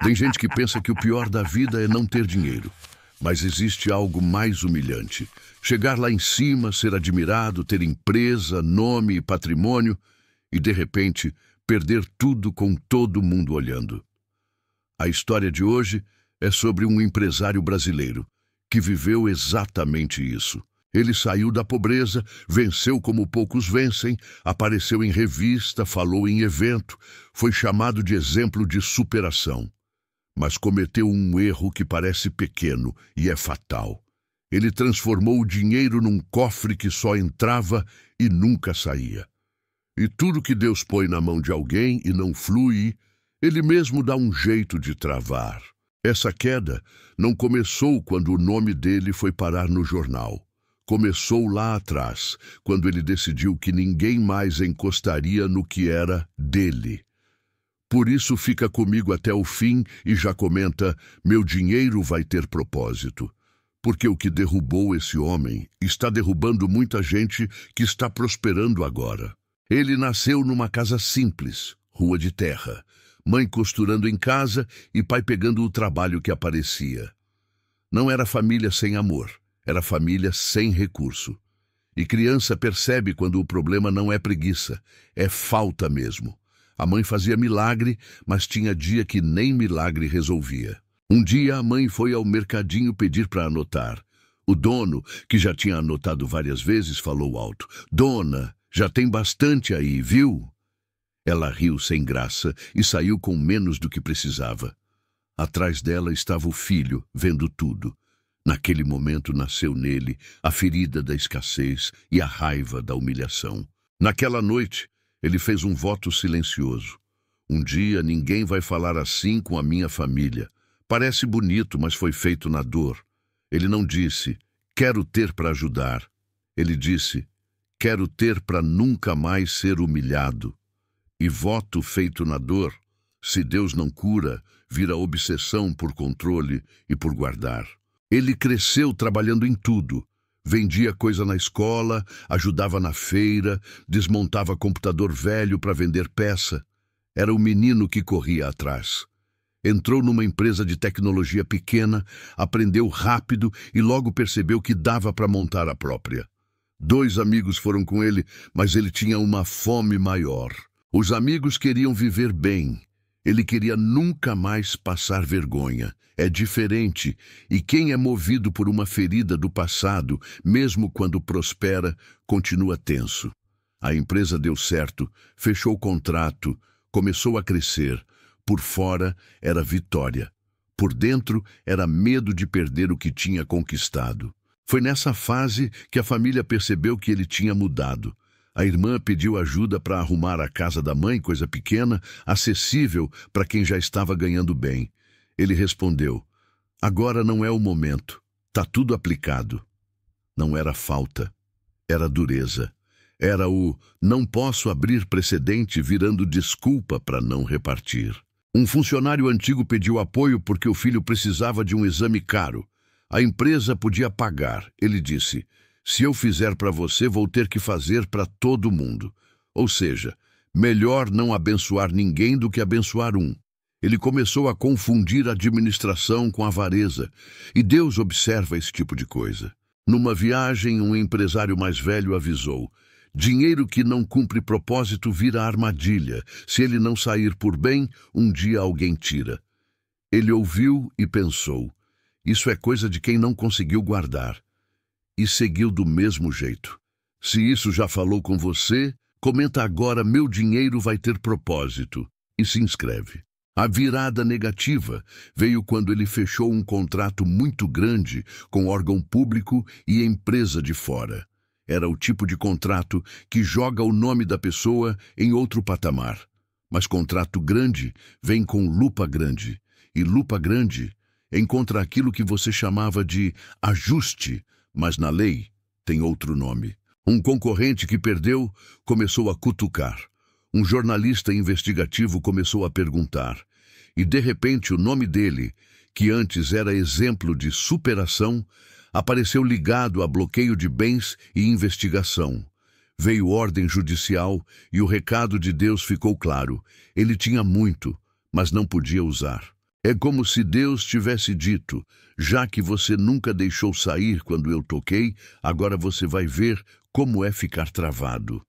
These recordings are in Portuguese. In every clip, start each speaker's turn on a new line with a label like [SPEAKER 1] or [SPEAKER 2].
[SPEAKER 1] Tem gente que pensa que o pior da vida é não ter dinheiro. Mas existe algo mais humilhante. Chegar lá em cima, ser admirado, ter empresa, nome e patrimônio e, de repente, perder tudo com todo mundo olhando. A história de hoje é sobre um empresário brasileiro que viveu exatamente isso. Ele saiu da pobreza, venceu como poucos vencem, apareceu em revista, falou em evento, foi chamado de exemplo de superação. Mas cometeu um erro que parece pequeno e é fatal. Ele transformou o dinheiro num cofre que só entrava e nunca saía. E tudo que Deus põe na mão de alguém e não flui, Ele mesmo dá um jeito de travar. Essa queda não começou quando o nome dele foi parar no jornal. Começou lá atrás, quando ele decidiu que ninguém mais encostaria no que era dele. Por isso fica comigo até o fim e já comenta: meu dinheiro vai ter propósito. Porque o que derrubou esse homem está derrubando muita gente que está prosperando agora. Ele nasceu numa casa simples, rua de terra, mãe costurando em casa e pai pegando o trabalho que aparecia. Não era família sem amor, era família sem recurso. E criança percebe quando o problema não é preguiça, é falta mesmo. A mãe fazia milagre, mas tinha dia que nem milagre resolvia. Um dia a mãe foi ao mercadinho pedir para anotar. O dono, que já tinha anotado várias vezes, falou alto: "Dona, já tem bastante aí, viu?" Ela riu sem graça e saiu com menos do que precisava. Atrás dela estava o filho, vendo tudo. Naquele momento nasceu nele a ferida da escassez e a raiva da humilhação. Naquela noite, ele fez um voto silencioso. Um dia ninguém vai falar assim com a minha família. Parece bonito, mas foi feito na dor. Ele não disse: quero ter para ajudar. Ele disse: quero ter para nunca mais ser humilhado. E voto feito na dor, se Deus não cura, vira obsessão por controle e por guardar. Ele cresceu trabalhando em tudo. Vendia coisa na escola, ajudava na feira, desmontava computador velho para vender peça. Era o menino que corria atrás. Entrou numa empresa de tecnologia pequena, aprendeu rápido e logo percebeu que dava para montar a própria. 2 amigos foram com ele, mas ele tinha uma fome maior. Os amigos queriam viver bem. Ele queria nunca mais passar vergonha. É diferente, e quem é movido por uma ferida do passado, mesmo quando prospera, continua tenso. A empresa deu certo, fechou o contrato, começou a crescer. Por fora era vitória. Por dentro era medo de perder o que tinha conquistado. Foi nessa fase que a família percebeu que ele tinha mudado. A irmã pediu ajuda para arrumar a casa da mãe, coisa pequena, acessível para quem já estava ganhando bem. Ele respondeu: agora não é o momento, tá tudo aplicado. Não era falta, era dureza. Era o não posso abrir precedente virando desculpa para não repartir. Um funcionário antigo pediu apoio porque o filho precisava de um exame caro. A empresa podia pagar. Ele disse: se eu fizer para você, vou ter que fazer para todo mundo. Ou seja, melhor não abençoar ninguém do que abençoar um. Ele começou a confundir a administração com a avareza, e Deus observa esse tipo de coisa. Numa viagem, um empresário mais velho avisou: dinheiro que não cumpre propósito vira armadilha. Se ele não sair por bem, um dia alguém tira. Ele ouviu e pensou: isso é coisa de quem não conseguiu guardar. E seguiu do mesmo jeito. Se isso já falou com você, comenta agora: meu dinheiro vai ter propósito, e se inscreve. A virada negativa veio quando ele fechou um contrato muito grande com órgão público e empresa de fora. Era o tipo de contrato que joga o nome da pessoa em outro patamar. Mas contrato grande vem com lupa grande, e lupa grande encontra aquilo que você chamava de ajuste, mas na lei tem outro nome. Um concorrente que perdeu começou a cutucar. Um jornalista investigativo começou a perguntar. E de repente o nome dele, que antes era exemplo de superação, apareceu ligado a bloqueio de bens e investigação. Veio ordem judicial e o recado de Deus ficou claro. Ele tinha muito, mas não podia usar. É como se Deus tivesse dito: já que você nunca deixou sair quando eu toquei, agora você vai ver como é ficar travado.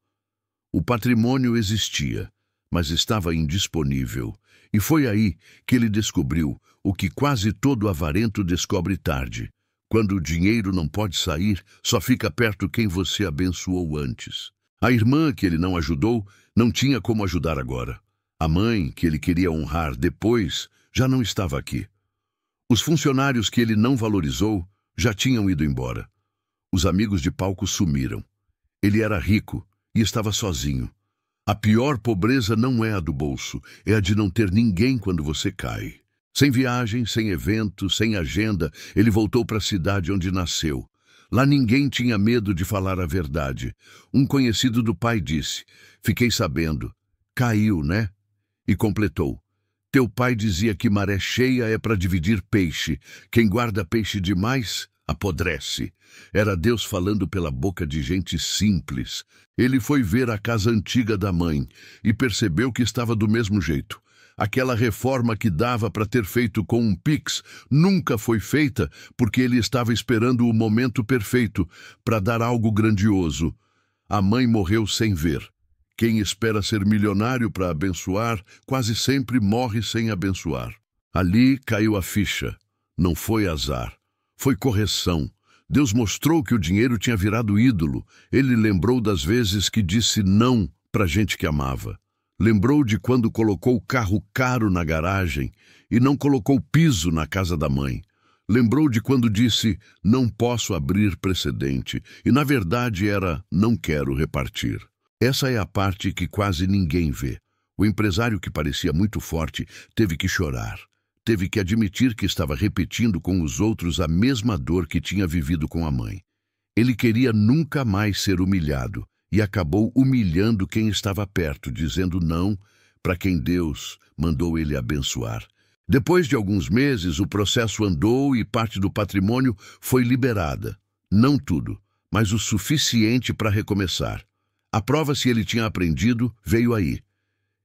[SPEAKER 1] O patrimônio existia, mas estava indisponível. E foi aí que ele descobriu o que quase todo avarento descobre tarde. Quando o dinheiro não pode sair, só fica perto quem você abençoou antes. A irmã que ele não ajudou não tinha como ajudar agora. A mãe que ele queria honrar depois já não estava aqui. Os funcionários que ele não valorizou já tinham ido embora. Os amigos de palco sumiram. Ele era rico e estava sozinho. A pior pobreza não é a do bolso, é a de não ter ninguém quando você cai. Sem viagem, sem evento, sem agenda, ele voltou para a cidade onde nasceu. Lá ninguém tinha medo de falar a verdade. Um conhecido do pai disse: "Fiquei sabendo. Caiu, né?" E completou: "Teu pai dizia que maré cheia é para dividir peixe. Quem guarda peixe demais, apodrece." Era Deus falando pela boca de gente simples. Ele foi ver a casa antiga da mãe e percebeu que estava do mesmo jeito. Aquela reforma que dava para ter feito com um Pix nunca foi feita porque ele estava esperando o momento perfeito para dar algo grandioso. A mãe morreu sem ver. Quem espera ser milionário para abençoar, quase sempre morre sem abençoar. Ali caiu a ficha. Não foi azar. Foi correção. Deus mostrou que o dinheiro tinha virado ídolo. Ele lembrou das vezes que disse não para gente que amava. Lembrou de quando colocou o carro caro na garagem e não colocou piso na casa da mãe. Lembrou de quando disse: "Não posso abrir precedente", e na verdade era: "Não quero repartir". Essa é a parte que quase ninguém vê. O empresário que parecia muito forte teve que chorar. Teve que admitir que estava repetindo com os outros a mesma dor que tinha vivido com a mãe. Ele queria nunca mais ser humilhado e acabou humilhando quem estava perto, dizendo não para quem Deus mandou ele abençoar. Depois de alguns meses, o processo andou e parte do patrimônio foi liberada. Não tudo, mas o suficiente para recomeçar. A prova se ele tinha aprendido veio aí.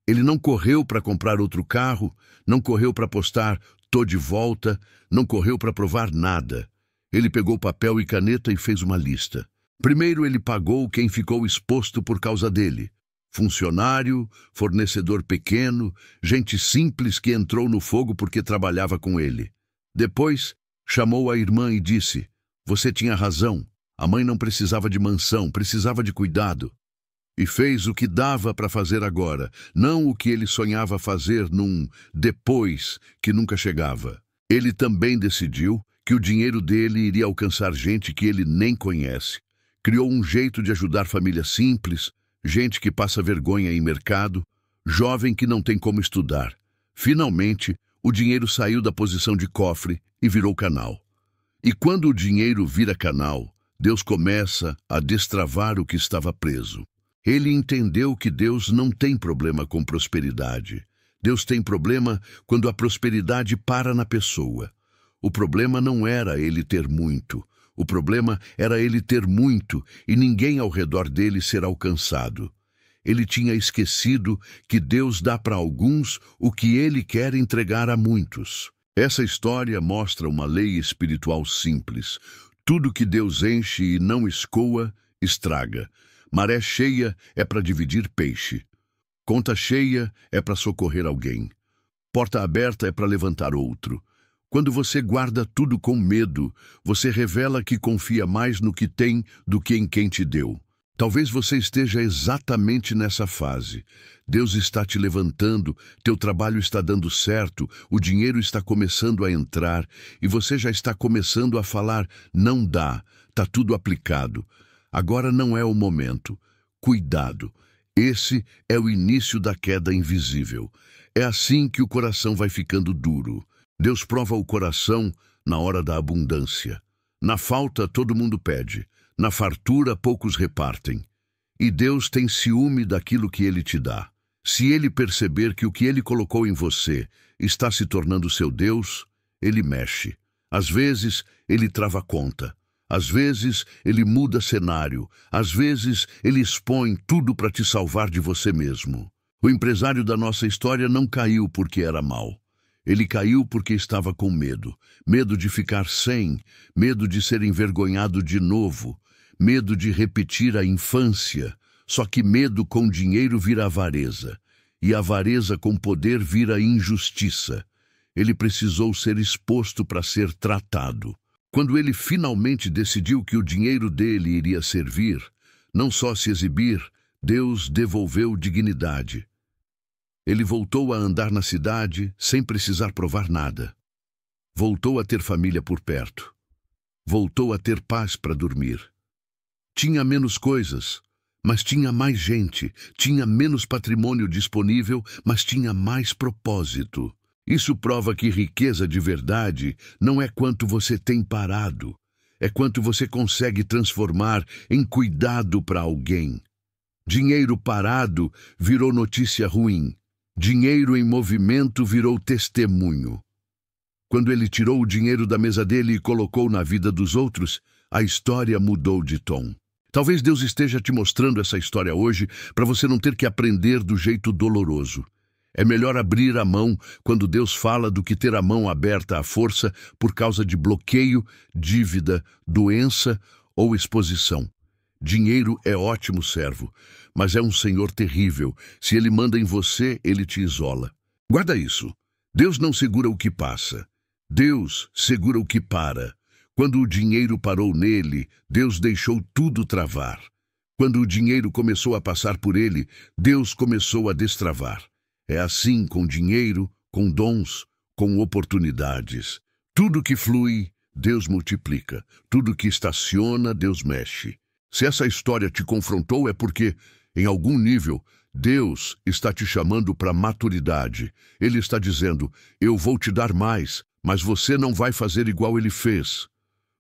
[SPEAKER 1] Ele não correu para comprar outro carro, não correu para postar "tô de volta", não correu para provar nada. Ele pegou papel e caneta e fez uma lista. Primeiro ele pagou quem ficou exposto por causa dele. Funcionário, fornecedor pequeno, gente simples que entrou no fogo porque trabalhava com ele. Depois, chamou a irmã e disse: "Você tinha razão. A mãe não precisava de mansão, precisava de cuidado." E fez o que dava para fazer agora, não o que ele sonhava fazer num depois que nunca chegava. Ele também decidiu que o dinheiro dele iria alcançar gente que ele nem conhece. Criou um jeito de ajudar família simples, gente que passa vergonha em mercado, jovem que não tem como estudar. Finalmente, o dinheiro saiu da posição de cofre e virou canal. E quando o dinheiro vira canal, Deus começa a destravar o que estava preso. Ele entendeu que Deus não tem problema com prosperidade. Deus tem problema quando a prosperidade para na pessoa. O problema não era ele ter muito. O problema era ele ter muito e ninguém ao redor dele ser alcançado. Ele tinha esquecido que Deus dá para alguns o que ele quer entregar a muitos. Essa história mostra uma lei espiritual simples. Tudo que Deus enche e não escoa, estraga. Maré cheia é para dividir peixe. Conta cheia é para socorrer alguém. Porta aberta é para levantar outro. Quando você guarda tudo com medo, você revela que confia mais no que tem do que em quem te deu. Talvez você esteja exatamente nessa fase. Deus está te levantando, teu trabalho está dando certo, o dinheiro está começando a entrar e você já está começando a falar: "Não dá, está tudo aplicado." Agora não é o momento. Cuidado. Esse é o início da queda invisível. É assim que o coração vai ficando duro. Deus prova o coração na hora da abundância. Na falta, todo mundo pede. Na fartura, poucos repartem. E Deus tem ciúme daquilo que Ele te dá. Se Ele perceber que o que Ele colocou em você está se tornando seu Deus, Ele mexe. Às vezes, Ele trava conta. Às vezes, ele muda cenário. Às vezes, ele expõe tudo para te salvar de você mesmo. O empresário da nossa história não caiu porque era mau. Ele caiu porque estava com medo. Medo de ficar sem, medo de ser envergonhado de novo, medo de repetir a infância. Só que medo com dinheiro vira avareza, e avareza com poder vira injustiça. Ele precisou ser exposto para ser tratado. Quando ele finalmente decidiu que o dinheiro dele iria servir, não só se exibir, Deus devolveu dignidade. Ele voltou a andar na cidade sem precisar provar nada. Voltou a ter família por perto. Voltou a ter paz para dormir. Tinha menos coisas, mas tinha mais gente. Tinha menos patrimônio disponível, mas tinha mais propósito. Isso prova que riqueza de verdade não é quanto você tem parado, é quanto você consegue transformar em cuidado para alguém. Dinheiro parado virou notícia ruim. Dinheiro em movimento virou testemunho. Quando ele tirou o dinheiro da mesa dele e colocou na vida dos outros, a história mudou de tom. Talvez Deus esteja te mostrando essa história hoje para você não ter que aprender do jeito doloroso. É melhor abrir a mão quando Deus fala do que ter a mão aberta à força por causa de bloqueio, dívida, doença ou exposição. Dinheiro é ótimo servo, mas é um senhor terrível. Se ele manda em você, ele te isola. Guarda isso. Deus não segura o que passa. Deus segura o que para. Quando o dinheiro parou nele, Deus deixou tudo travar. Quando o dinheiro começou a passar por ele, Deus começou a destravar. É assim com dinheiro, com dons, com oportunidades. Tudo que flui, Deus multiplica. Tudo que estaciona, Deus mexe. Se essa história te confrontou é porque, em algum nível, Deus está te chamando para maturidade. Ele está dizendo, eu vou te dar mais, mas você não vai fazer igual ele fez.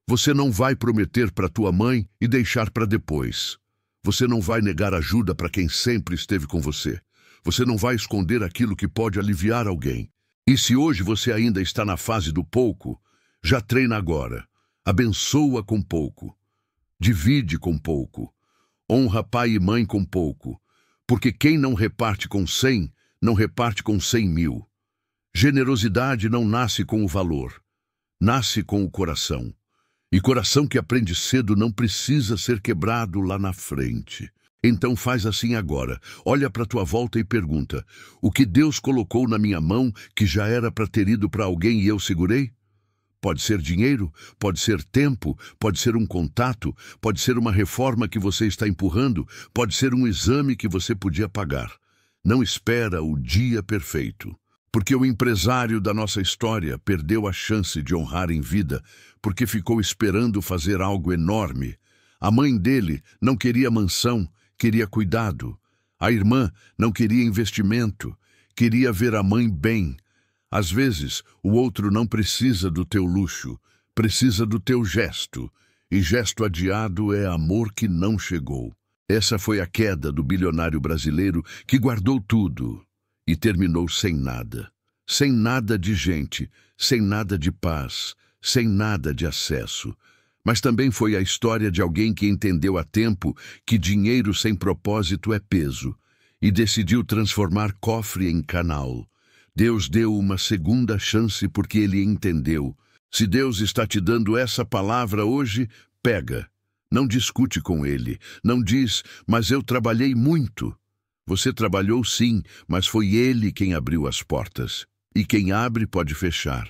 [SPEAKER 1] Você não vai prometer para tua mãe e deixar para depois. Você não vai negar ajuda para quem sempre esteve com você. Você não vai esconder aquilo que pode aliviar alguém. E se hoje você ainda está na fase do pouco, já treina agora. Abençoa com pouco. Divide com pouco. Honra pai e mãe com pouco. Porque quem não reparte com 100, não reparte com 100.000. Generosidade não nasce com o valor. Nasce com o coração. E coração que aprende cedo não precisa ser quebrado lá na frente. Então faz assim agora. Olha para tua volta e pergunta, o que Deus colocou na minha mão que já era para ter ido para alguém e eu segurei? Pode ser dinheiro, pode ser tempo, pode ser um contato, pode ser uma reforma que você está empurrando, pode ser um exame que você podia pagar. Não espera o dia perfeito. Porque o empresário da nossa história perdeu a chance de honrar em vida, porque ficou esperando fazer algo enorme. A mãe dele não queria mansão, queria cuidado. A irmã não queria investimento, queria ver a mãe bem. Às vezes, o outro não precisa do teu luxo, precisa do teu gesto. E gesto adiado é amor que não chegou. Essa foi a queda do bilionário brasileiro que guardou tudo e terminou sem nada. Sem nada de gente, sem nada de paz, sem nada de acesso. Mas também foi a história de alguém que entendeu a tempo que dinheiro sem propósito é peso e decidiu transformar cofre em canal. Deus deu uma segunda chance porque ele entendeu. Se Deus está te dando essa palavra hoje, pega. Não discute com ele. Não diz, mas eu trabalhei muito. Você trabalhou sim, mas foi ele quem abriu as portas. E quem abre pode fechar.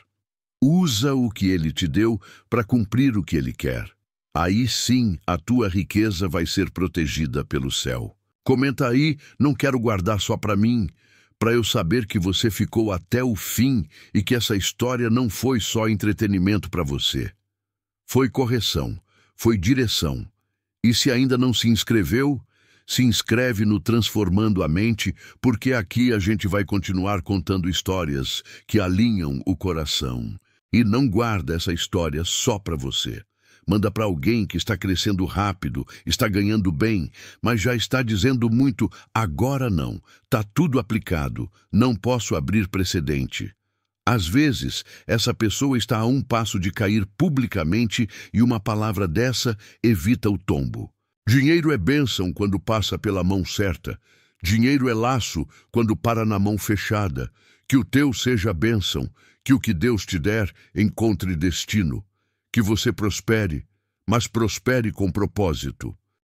[SPEAKER 1] Usa o que ele te deu para cumprir o que ele quer. Aí sim a tua riqueza vai ser protegida pelo céu. Comenta aí, não quero guardar só para mim, para eu saber que você ficou até o fim e que essa história não foi só entretenimento para você. Foi correção, foi direção. E se ainda não se inscreveu, se inscreve no Transformando a Mente, porque aqui a gente vai continuar contando histórias que alinham o coração. E não guarda essa história só para você. Manda para alguém que está crescendo rápido, está ganhando bem, mas já está dizendo muito, agora não, tá tudo aplicado, não posso abrir precedente. Às vezes, essa pessoa está a um passo de cair publicamente e uma palavra dessa evita o tombo. Dinheiro é bênção quando passa pela mão certa. Dinheiro é laço quando para na mão fechada. Que o teu seja bênção, que o que Deus te der encontre destino. Que você prospere, mas prospere com propósito.